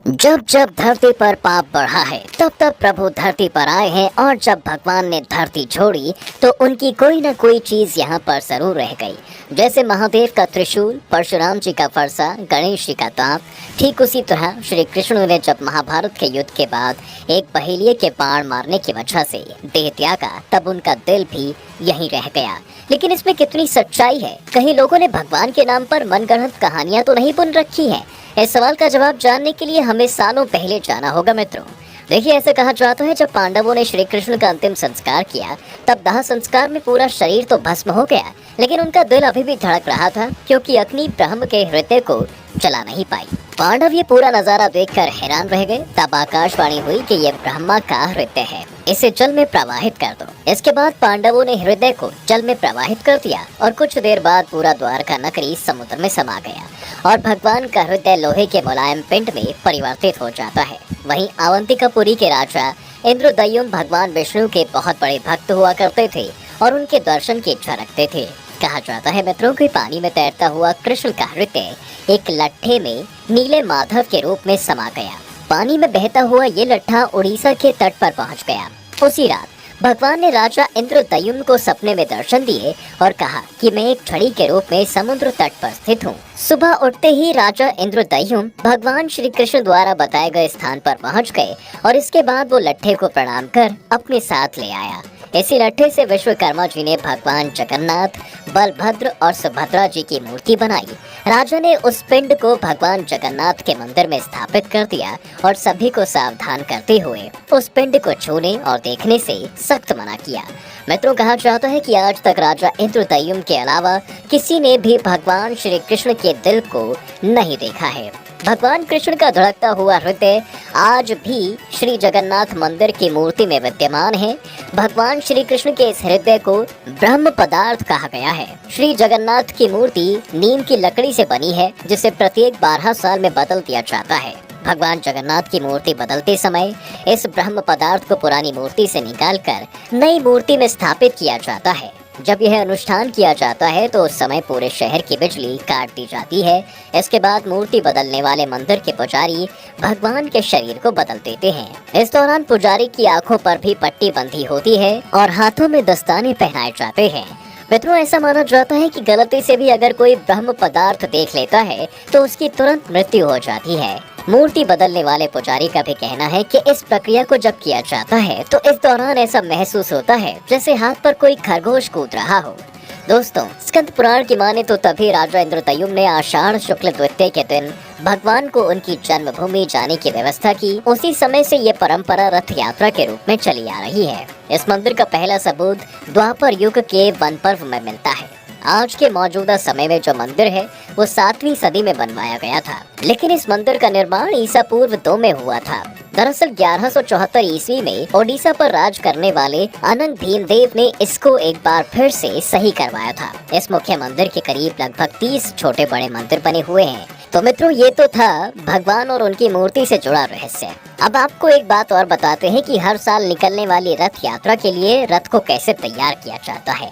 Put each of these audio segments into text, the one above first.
जब जब धरती पर पाप बढ़ा है तब तब प्रभु धरती पर आए हैं, और जब भगवान ने धरती छोड़ी तो उनकी कोई न कोई चीज यहाँ पर जरूर रह गई। जैसे महादेव का त्रिशूल, परशुराम जी का फरसा, गणेश जी का दांत, ठीक उसी तरह श्री कृष्ण ने जब महाभारत के युद्ध के बाद एक पहेलिये के बाण मारने की वजह से देह त्यागा, तब उनका दिल भी यहीं रह गया। लेकिन इसमें कितनी सच्चाई है? कहीं लोगों ने भगवान के नाम पर मनगढ़ंत कहानियां तो नहीं बुन रखी हैं? इस सवाल का जवाब जानने के लिए हमें सालों पहले जाना होगा मित्रों। देखिए, ऐसे कहा जाता है जब पांडवों ने श्री कृष्ण का अंतिम संस्कार किया तब दाह संस्कार में पूरा शरीर तो भस्म हो गया, लेकिन उनका दिल अभी भी धड़क रहा था, क्योंकि अग्नि ब्रह्म के हृदय को जला नहीं पाई। पांडव ये पूरा नजारा देखकर हैरान रह गए। तब आकाशवाणी हुई कि यह ब्रह्मा का हृदय है, इसे जल में प्रवाहित कर दो। इसके बाद पांडवों ने हृदय को जल में प्रवाहित कर दिया और कुछ देर बाद पूरा द्वारका नगरी समुद्र में समा गया और भगवान का हृदय लोहे के मुलायम पिंड में परिवर्तित हो जाता है। वहीं अवंतिकापुरी के राजा इंद्रदयुम्न भगवान विष्णु के बहुत बड़े भक्त हुआ करते थे और उनके दर्शन की इच्छा रखते थे। कहा जाता है मित्रों कि पानी में तैरता हुआ कृष्ण का हृदय एक लट्ठे में नीले माधव के रूप में समा गया। पानी में बहता हुआ ये लट्ठा उड़ीसा के तट पर पहुंच गया। उसी रात भगवान ने राजा इंद्रदयुम्न को सपने में दर्शन दिए और कहा कि मैं एक छड़ी के रूप में समुद्र तट पर स्थित हूँ। सुबह उठते ही राजा इंद्रदयुम्न भगवान श्री कृष्ण द्वारा बताए गए स्थान पर पहुँच गए और इसके बाद वो लट्ठे को प्रणाम कर अपने साथ ले आया। इसी लट्ठे से विश्वकर्मा जी ने भगवान जगन्नाथ, बलभद्र और सुभद्रा जी की मूर्ति बनाई। राजा ने उस पिंड को भगवान जगन्नाथ के मंदिर में स्थापित कर दिया और सभी को सावधान करते हुए उस पिंड को छूने और देखने से सख्त मना किया। मित्रों, कहा जाता है कि आज तक राजा इंद्रदयुम्न के अलावा किसी ने भी भगवान श्री कृष्ण के दिल को नहीं देखा है। भगवान कृष्ण का धड़कता हुआ हृदय आज भी श्री जगन्नाथ मंदिर की मूर्ति में विद्यमान है। भगवान श्री कृष्ण के इस हृदय को ब्रह्म पदार्थ कहा गया है। श्री जगन्नाथ की मूर्ति नीम की लकड़ी से बनी है, जिसे प्रत्येक 12 साल में बदल दिया जाता है। भगवान जगन्नाथ की मूर्ति बदलते समय इस ब्रह्म पदार्थ को पुरानी मूर्ति से निकालकर नई मूर्ति में स्थापित किया जाता है। जब यह अनुष्ठान किया जाता है तो उस समय पूरे शहर की बिजली काट दी जाती है। इसके बाद मूर्ति बदलने वाले मंदिर के पुजारी भगवान के शरीर को बदल देते हैं। इस दौरान पुजारी की आंखों पर भी पट्टी बंधी होती है और हाथों में दस्ताने पहनाए जाते हैं। मित्रों, ऐसा माना जाता है कि गलती से भी अगर कोई ब्रह्म पदार्थ देख लेता है तो उसकी तुरंत मृत्यु हो जाती है। मूर्ति बदलने वाले पुजारी का भी कहना है कि इस प्रक्रिया को जब किया जाता है तो इस दौरान ऐसा महसूस होता है जैसे हाथ पर कोई खरगोश कूद रहा हो। दोस्तों, स्कंद पुराण की माने तो तभी राजा इंद्रदयुम्न ने आषाढ़ शुक्ल द्वितीया के दिन भगवान को उनकी जन्मभूमि जाने की व्यवस्था की। उसी समय से ये परंपरा रथ यात्रा के रूप में चली आ रही है। इस मंदिर का पहला सबूत द्वापर युग के वन पर्व में मिलता है। आज के मौजूदा समय में जो मंदिर है वो 7वीं सदी में बनवाया गया था, लेकिन इस मंदिर का निर्माण ईसा पूर्व 2 में हुआ था। दरअसल 1174 ईस्वी में ओडिशा पर राज करने वाले अनंग भीमदेव ने इसको एक बार फिर से सही करवाया था। इस मुख्य मंदिर के करीब लगभग 30 छोटे बड़े मंदिर बने हुए हैं। तो मित्रों, ये तो था भगवान और उनकी मूर्ति से जुड़ा रहस्य। अब आपको एक बात और बताते हैं कि हर साल निकलने वाली रथ यात्रा के लिए रथ को कैसे तैयार किया जाता है।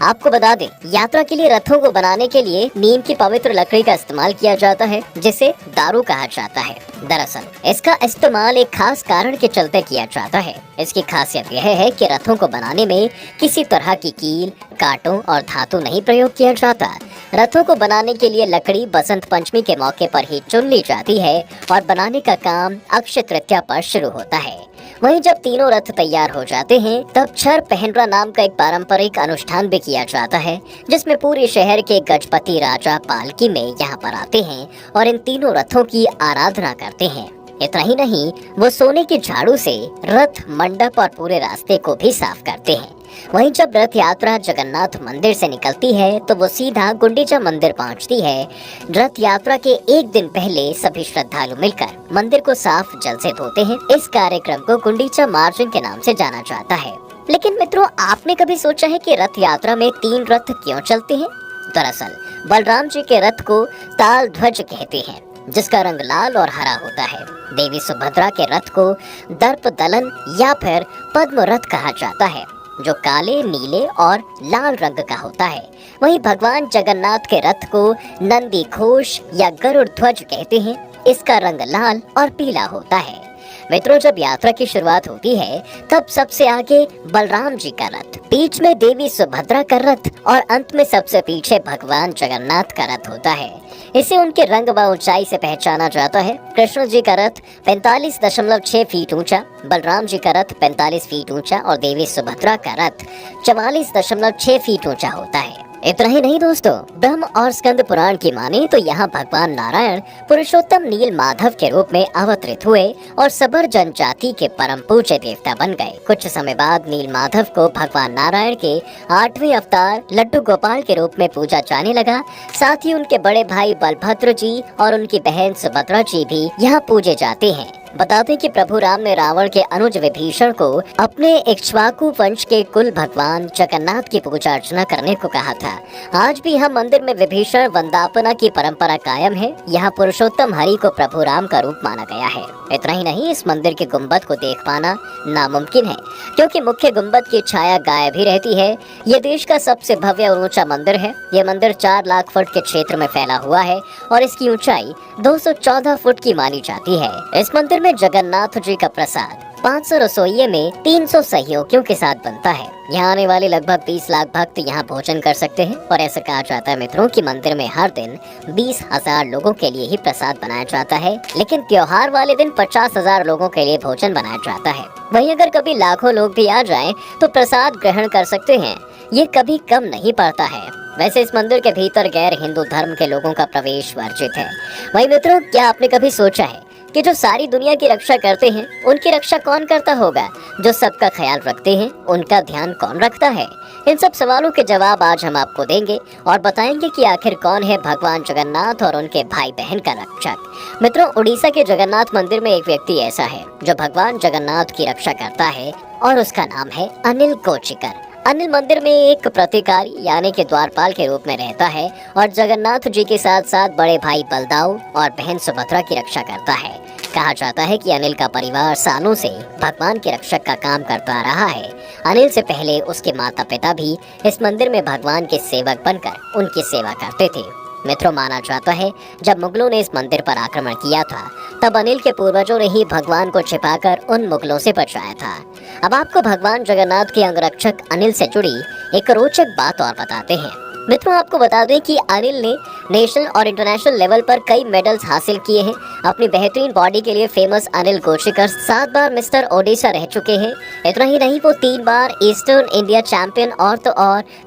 आपको बता दें, यात्रा के लिए रथों को बनाने के लिए नीम की पवित्र लकड़ी का इस्तेमाल किया जाता है, जिसे दारू कहा जाता है। दरअसल इसका इस्तेमाल एक खास कारण के चलते किया जाता है। इसकी खासियत यह है कि रथों को बनाने में किसी तरह की कील, कांटों और धातु नहीं प्रयोग किया जाता। रथों को बनाने के लिए लकड़ी बसंत पंचमी के मौके पर ही चुन ली जाती है और बनाने का काम अक्षय तृतीया पर शुरू होता है। वहीं जब तीनों रथ तैयार हो जाते हैं तब छर पहनरा नाम का एक पारंपरिक अनुष्ठान भी किया जाता है, जिसमें पूरे शहर के गजपति राजा पालकी में यहाँ पर आते हैं और इन तीनों रथों की आराधना करते हैं। इतना ही नहीं, वो सोने की झाड़ू से रथ, मंडप और पूरे रास्ते को भी साफ करते हैं। वहीं जब रथ यात्रा जगन्नाथ मंदिर से निकलती है तो वो सीधा गुंडीचा मंदिर पहुंचती है। रथ यात्रा के एक दिन पहले सभी श्रद्धालु मिलकर मंदिर को साफ जल से धोते हैं। इस कार्यक्रम को गुंडीचा मार्चिंग के नाम से जाना जाता है। लेकिन मित्रों, आपने कभी सोचा है कि रथ यात्रा में 3 रथ क्यों चलते हैं? दरअसल बलराम जी के रथ को ताल ध्वज कहते हैं, जिसका रंग लाल और हरा होता है। देवी सुभद्रा के रथ को दर्प दलन या फिर पद्म रथ कहा जाता है, जो काले, नीले और लाल रंग का होता है। वहीं भगवान जगन्नाथ के रथ को नंदी घोष या गरुड़ ध्वज कहते हैं, इसका रंग लाल और पीला होता है। मित्रों, जब यात्रा की शुरुआत होती है तब सबसे आगे बलराम जी का रथ, बीच में देवी सुभद्रा का रथ और अंत में सबसे पीछे भगवान जगन्नाथ का रथ होता है। इसे उनके रंग व ऊंचाई से पहचाना जाता है। कृष्ण जी का रथ 45.6 फीट ऊंचा, बलराम जी का रथ 45 फीट ऊंचा और देवी सुभद्रा का रथ 44.6 फीट ऊंचा होता है। इतना ही नहीं दोस्तों, ब्रह्म और स्कंद पुराण की माने तो यहाँ भगवान नारायण पुरुषोत्तम नील माधव के रूप में अवतरित हुए और सबर जनजाति के परम पूज्य देवता बन गए। कुछ समय बाद नील माधव को भगवान नारायण के 8वें अवतार लड्डू गोपाल के रूप में पूजा जाने लगा। साथ ही उनके बड़े भाई बलभद्र जी और उनकी बहन सुभद्रा जी भी यहाँ पूजे जाते हैं। बता दें कि प्रभु राम ने रावण के अनुज विभीषण को अपने इक्ष्वाकु वंश के कुल भगवान जगन्नाथ की पूजा अर्चना करने को कहा था। आज भी यह मंदिर में विभीषण वंदापना की परंपरा कायम है। यहाँ पुरुषोत्तम हरि को प्रभु राम का रूप माना गया है। इतना ही नहीं, इस मंदिर के गुम्बद को देख पाना नामुमकिन है, क्योंकि मुख्य गुम्बद की छाया गायब ही रहती है। ये देश का सबसे भव्य और ऊंचा मंदिर है। ये मंदिर 4 लाख फुट के क्षेत्र में फैला हुआ है और इसकी ऊंचाई 214 फुट की मानी जाती है। इस मंदिर में जगन्नाथ जी का प्रसाद 500 रसोइये में 300 सहयोगियों के साथ बनता है। यहाँ आने वाले लगभग 20 लाख भक्त यहाँ भोजन कर सकते हैं और ऐसा कहा जाता है मित्रों कि मंदिर में हर दिन 20,000 लोगों के लिए ही प्रसाद बनाया जाता है, लेकिन त्योहार वाले दिन 50,000 लोगों के लिए भोजन बनाया जाता है। वहीं अगर कभी लाखों लोग भी आ जाएं तो प्रसाद ग्रहण कर सकते हैं। ये कभी कम नहीं पड़ता है। वैसे इस मंदिर के भीतर गैर हिंदू धर्म के लोगों का प्रवेश वर्जित है। वहीं मित्रों, क्या आपने कभी सोचा है कि जो सारी दुनिया की रक्षा करते हैं उनकी रक्षा कौन करता होगा? जो सबका ख्याल रखते हैं उनका ध्यान कौन रखता है? इन सब सवालों के जवाब आज हम आपको देंगे और बताएंगे कि आखिर कौन है भगवान जगन्नाथ और उनके भाई बहन का रक्षक। मित्रों, उड़ीसा के जगन्नाथ मंदिर में एक व्यक्ति ऐसा है जो भगवान जगन्नाथ की रक्षा करता है और उसका नाम है अनिल कोचिकर। अनिल मंदिर में एक प्रतिकारी यानी कि द्वारपाल के रूप में रहता है और जगन्नाथ जी के साथ साथ बड़े भाई बलदाऊ और बहन सुभद्रा की रक्षा करता है। कहा जाता है कि अनिल का परिवार सालों से भगवान के रक्षक का काम करता रहा है। अनिल से पहले उसके माता पिता भी इस मंदिर में भगवान के सेवक बनकर उनकी सेवा करते थे। मित्रों, माना जाता है जब मुगलों ने इस मंदिर पर आक्रमण किया था तब अनिल के पूर्वजों ने ही भगवान को छिपाकर उन मुगलों से बचाया था। अब आपको भगवान जगन्नाथ के अंगरक्षक अनिल से जुड़ी एक रोचक बात और बताते हैं। मित्रों, आपको बता दें कि अनिल ने नेशनल और इंटरनेशनल लेवल पर कई मेडल्स हासिल किए हैं। अपनी बेहतरीन बॉडी के लिए फेमस अनिल कोशिकर 7 बार मिस्टर ओडिशा रह चुके हैं। इतना ही नहीं, वो 3 बार ईस्टर्न इंडिया चैंपियन और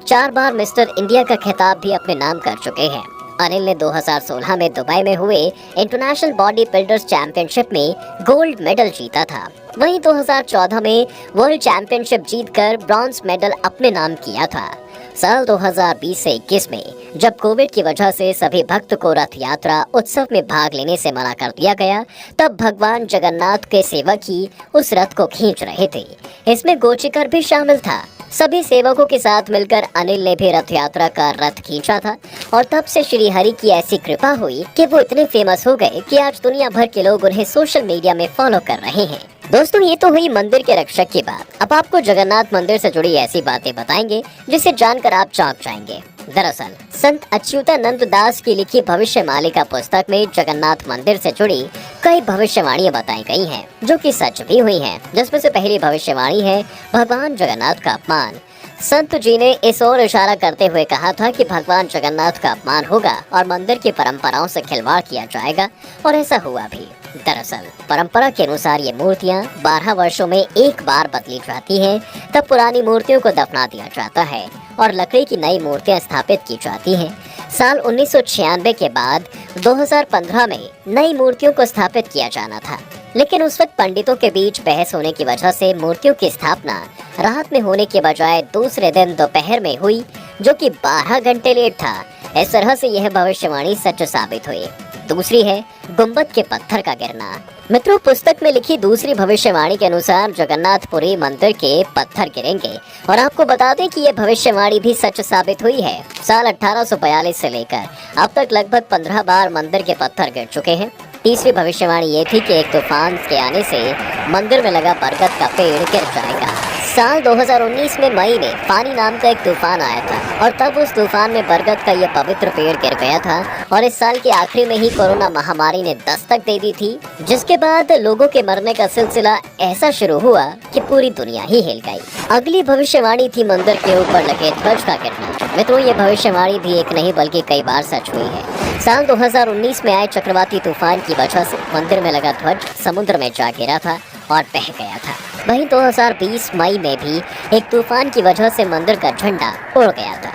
4 बार मिस्टर इंडिया का खिताब भी अपने नाम कर चुके हैं। अनिल ने 2016 में दुबई में हुए इंटरनेशनल बॉडी बिल्डर्स चैंपियनशिप में गोल्ड मेडल जीता था। वहीं 2014 में वर्ल्ड चैंपियनशिप जीतकर ब्रॉन्ज मेडल अपने नाम किया था। साल 2020 से 21 में जब कोविड की वजह से सभी भक्त को रथ यात्रा उत्सव में भाग लेने से मना कर दिया गया, तब भगवान जगन्नाथ के सेवक ही उस रथ को खींच रहे थे। इसमें गोचिकर भी शामिल था। सभी सेवकों के साथ मिलकर अनिल ने भी रथ यात्रा का रथ खींचा था और तब से श्री हरि की ऐसी कृपा हुई कि वो इतने फेमस हो गए कि आज दुनिया भर के लोग उन्हें सोशल मीडिया में फॉलो कर रहे हैं। दोस्तों, ये तो हुई मंदिर के रक्षक की बात। अब आपको जगन्नाथ मंदिर से जुड़ी ऐसी बातें बताएंगे जिसे जानकर आप चौंक जाएंगे। दरअसल संत अच्युतानंद दास की लिखी भविष्य मालिका पुस्तक में जगन्नाथ मंदिर से जुड़ी कई भविष्यवाणियां बताई गई हैं, जो कि सच भी हुई हैं। जिसमें से पहली भविष्यवाणी है भगवान जगन्नाथ का अपमान। संत जी ने इस ओर इशारा करते हुए कहा था कि भगवान जगन्नाथ का अपमान होगा और मंदिर की परंपराओं से खिलवाड़ किया जाएगा, और ऐसा हुआ भी। दरअसल परंपरा के अनुसार ये मूर्तियां 12 वर्षों में एक बार बदली जाती हैं। तब पुरानी मूर्तियों को दफना दिया जाता है और लकड़ी की नई मूर्तियां स्थापित की जाती हैं। साल 1996 के बाद 2015 में नई मूर्तियों को स्थापित किया जाना था, लेकिन उस वक्त पंडितों के बीच बहस होने की वजह से मूर्तियों की स्थापना रात में होने के बजाय दूसरे दिन दोपहर में हुई, जो कि 12 घंटे लेट था। इस तरह से यह भविष्यवाणी सच साबित हुई। दूसरी है गुंबद के पत्थर का गिरना। मित्रों, पुस्तक में लिखी दूसरी भविष्यवाणी के अनुसार जगन्नाथपुरी मंदिर के पत्थर गिरेंगे, और आपको बता दें कि यह भविष्यवाणी भी सच साबित हुई है। साल 1842 से लेकर अब तक लगभग 15 बार मंदिर के पत्थर गिर चुके हैं। तीसरी भविष्यवाणी ये थी कि एक तूफान के आने से मंदिर में लगा बरगद का पेड़ गिर जाएगा। साल 2019 में मई में फानी नाम का एक तूफान आया था और तब उस तूफान में बरगद का ये पवित्र पेड़ गिर गया था और इस साल के आखिरी में ही कोरोना महामारी ने दस्तक दे दी थी, जिसके बाद लोगों के मरने का सिलसिला ऐसा शुरू हुआ कि पूरी दुनिया ही हिल गई। अगली भविष्यवाणी थी मंदिर के ऊपर लगे ध्वज का गिरना। मित्रों, ये भविष्यवाणी भी एक नहीं बल्कि कई बार सच हुई है। साल 2019 में आए चक्रवाती तूफान की वजह से मंदिर में लगा ध्वज समुद्र में जा गिरा था और बह गया था। वहीं 2020 मई में भी एक तूफान की वजह से मंदिर का झंडा उड़ गया था।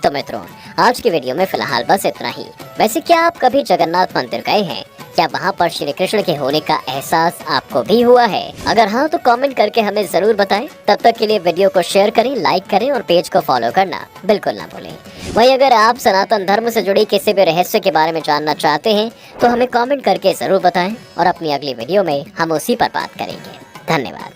तो मित्रों, आज की वीडियो में फिलहाल बस इतना ही। वैसे क्या आप कभी जगन्नाथ मंदिर गए हैं? क्या वहाँ पर श्री कृष्ण के होने का एहसास आपको भी हुआ है? अगर हाँ तो कमेंट करके हमें जरूर बताएं। तब तक के लिए वीडियो को शेयर करें, लाइक करें और पेज को फॉलो करना बिल्कुल ना भूलें। वहीं अगर आप सनातन धर्म से जुड़ी किसी भी रहस्य के बारे में जानना चाहते हैं तो हमें कमेंट करके जरूर बताएं और अपनी अगली वीडियो में हम उसी पर बात करेंगे। धन्यवाद।